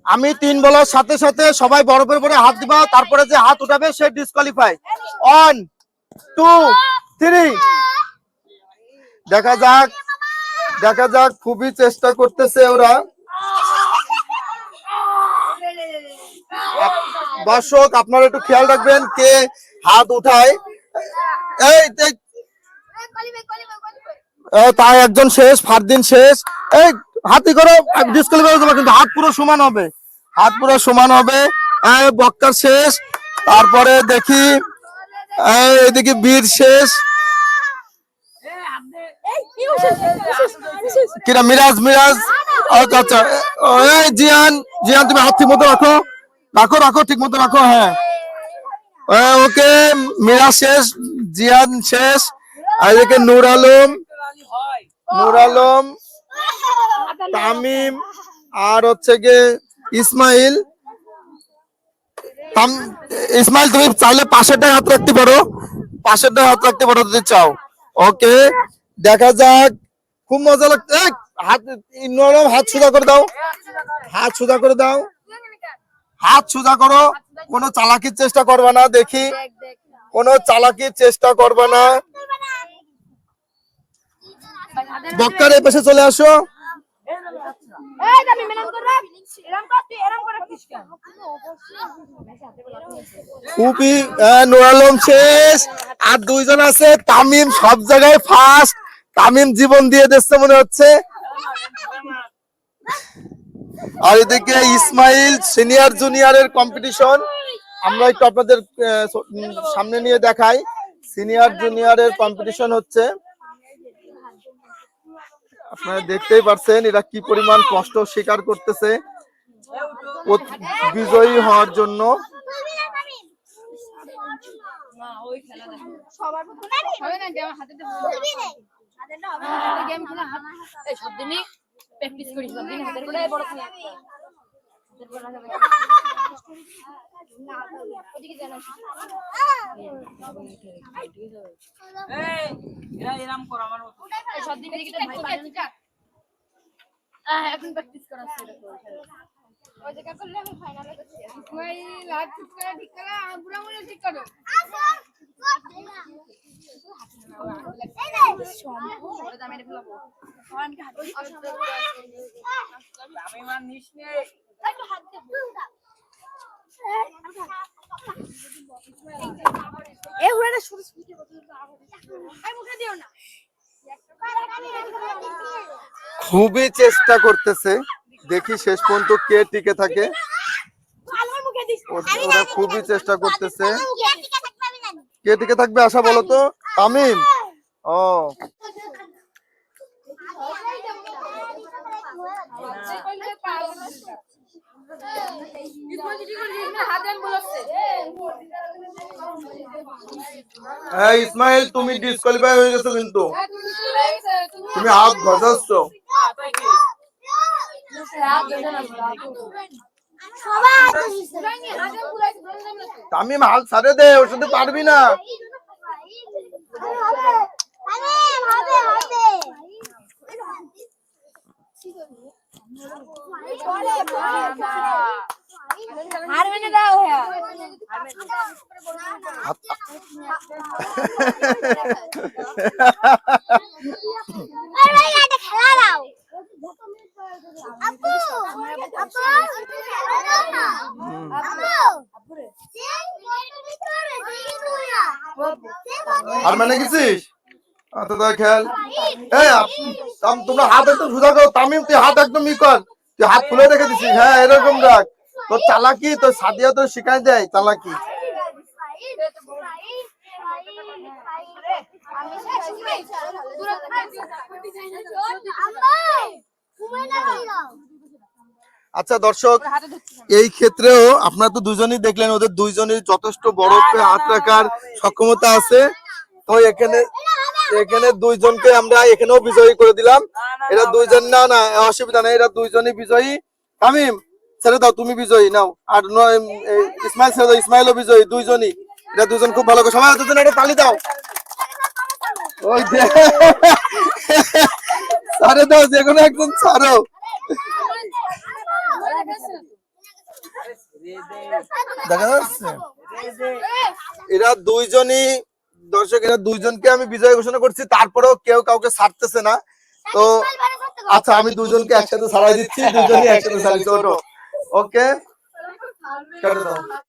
আমি 3 বলার সাথে সাথে সবাই বরফের উপরে হাত দিবা, তারপরে যে হাত উঠাবে সে ডিসকোয়ালিফাই। 1 2 3। দেখা যাক খুবই চেষ্টা করতেছে ওরা। দর্শক আপনারা একটু খেয়াল রাখবেন কে হাত উঠায়। এই তাই একজন শেষ, ফারদিন শেষ। এই হাতি করো, ডিসকোয়ালিফাই হবে, কিন্তু হাত পুরো সমান হবে, হাত পুরো সমান হবে। বক্কার শেষ, তারপরে দেখি এদিকে বীর শেষ। কিরা মিরাজ আচ্ছা আচ্ছা। এই জিয়ান তুমি হাত ঠিক মতো রাখো ঠিক মতো রাখো। হ্যাঁ ওকে, মিরাজ শেষ, জিয়ান শেষ। আর এদিকে নূর আলম, তামিম, আর হচ্ছে গিয়ে ইসমাইল। তুমি চাইলে পাশেরটায় হাত রাখতে পারো যদি চাও। ওকে, দেখা যাক, খুব মজা লাগছে। হাত নরম, হাত সোজা করে দাও, হাত সোজা করো। কোনো চালাকির চেষ্টা করবে না, দেখি কোনো চালাকির চেষ্টা করবে না। বক্কার এই পাশে চলে আসো। খুবই নূর আলম শেষ, আর 2 জন আছে। তামিম সব জায়গায় ফার্স্ট, তামিম জীবন দিয়ে দিচ্ছে মনে হচ্ছে। আর এদিকে ইসমাইল, সিনিয়র জুনিয়রের কম্পিটিশন আমরা একটু আপনাদের সামনে নিয়ে দেখাই। সিনিয়র জুনিয়রের কম্পিটিশন হচ্ছে, আপনারা দেখতেই পাচ্ছেন এরা কি পরিমাণ কষ্ট স্বীকার করতেছে বিজয়ী হওয়ার জন্য। এখন প্র্যাকটিস করা ছিল ওই জায়গা করলে আমি ফাইনালে করছি ওই লাইভ ঠিক করা পুরো মনে ঠিক করো আমি মান নিস নে একটু হাত দে এ ওরা শুরু স্পিডে বলতে আই মুখে দিও না। খুবই চেষ্টা করতেছে, দেখি শেষ পর্যন্ত কে টিকে থাকে। ওরা খুবই চেষ্টা করতেছে, কে টিকে থাকবে আশা বলো তো? তামিম। ও ইসমাইল, তুমি ডিসকোয়ালিফাই হয়ে গেছো, কিন্তু তুমি হাত ঘষাচ্ছ। তামিম হাল ছাড়ে দে, ওর সাথে পারবি না। আর মানে গেছিস খেয়াল। তোমরা হাত একদম সোজা করো। তামিম তুই হাত একদম ই কর, তুই হাত খুলে রেখে দিছিস। হ্যাঁ এরকম রাখ, তোর চালাকি তোর সাদিয়া তোর শিখাই দেয় চালাকি। আচ্ছা দর্শক, এই ক্ষেত্রেও আপনারা তো দুজনই দেখলেন, ওদের দুইজনের যথেষ্ট বরফে হাত রাখার সক্ষমতা আছে। তো এখানে 2 জনকে আমরা এখানেও বিজয়ী করে দিলাম। এরা 2 জন না অসুবিধা নেই, এরা 2 জনই বিজয়ী। তামিম ছেড়ে দাও, তুমি বিজয়ী নাও। আর ইসমাইল ছেড়ে দাও, ইসমাইলও বিজয়ী। 2 জনই, এরা 2 জন খুব ভালো করে। সবাই দুজন একটা তালি দাও। ওই ছাড়ে দাও, যে কোনো একজন ছাড়ো। দেখা যাচ্ছে এরা দুইজনই দর্শক, এরা দুইজনকে আমি বিজয় ঘোষণা করছি, তারপরেও কেউ কাউকে ছাড়তেছে না। তো আচ্ছা, আমি দুজনকে একসাথে ছাড়াই দিচ্ছি, দুজনই একসাথে ছাড়িয়েছি। ওকে,